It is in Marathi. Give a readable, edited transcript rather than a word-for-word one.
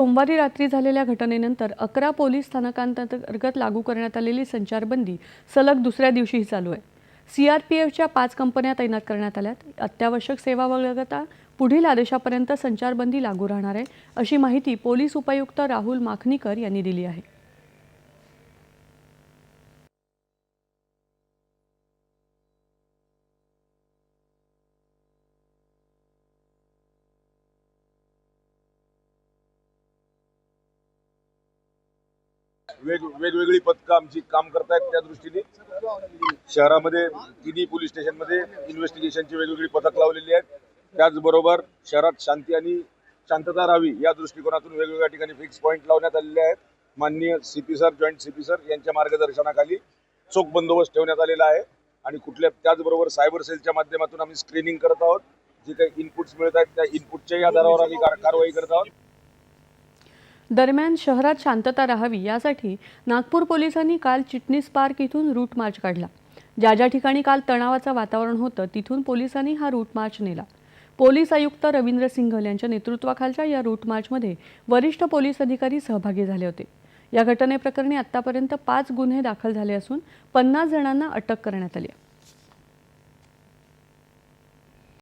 सोमवारी रात्री झालेल्या घटनेनंतर 11 पोलीस स्थानकांतर्गत लागू करण्यात आलेली संचारबंदी सलग दुसऱ्या दिवशीही चालू आहे। सीआरपीएफच्या 5 कंपन्या तैनात करण्यात आल्यात। अत्यावश्यक सेवा वगळता पुढील आदेशापर्यंत संचारबंदी लागू राहणार आहे, अशी माहिती पोलीस उपायुक्त राहुल माखनीकर यांनी दिली आहे। वेगवेगळी पथकं आमची काम करतायत। त्या दृष्टीने शहरामध्ये तिन्ही पोलीस स्टेशनमध्ये इन्व्हेस्टिगेशनची वेगवेगळी पथक लावलेली आहेत। त्याचबरोबर शहरात शांती आणि शांतता राहावी या दृष्टिकोनातून वेगवेगळ्या ठिकाणी फिक्स पॉईंट लावण्यात आलेले आहेत। माननीय CP sir, joint CP sir यांच्या मार्गदर्शनाखाली चोख बंदोबस्त ठेवण्यात आलेला आहे आणि त्याचबरोबर सायबर सेलच्या माध्यमातून आम्ही स्क्रीनिंग करत आहोत। जे काही इनपुट्स मिळत आहेत त्या इनपुटच्याही आधारावर आम्ही कारवाई करत आहोत। दरम्यान शहरात शांतता राहावी यासाठी नागपूर पोलिसांनी काल चिटणीस पार्क इथून रूट मार्च काढला। ज्या ठिकाणी काल तणावाचं वातावरण होतं तिथून पोलिसांनी हा रूट मार्च नेला। पोलीस आयुक्त रवींद्र सिंघल यांच्या नेतृत्वाखालच्या या रूट मार्चमध्ये वरिष्ठ पोलीस अधिकारी सहभागी झाले होते। या घटनेप्रकरणी आतापर्यंत 5 गुन्हे दाखल झाले असून 50 जणांना अटक करण्यात आली आहे।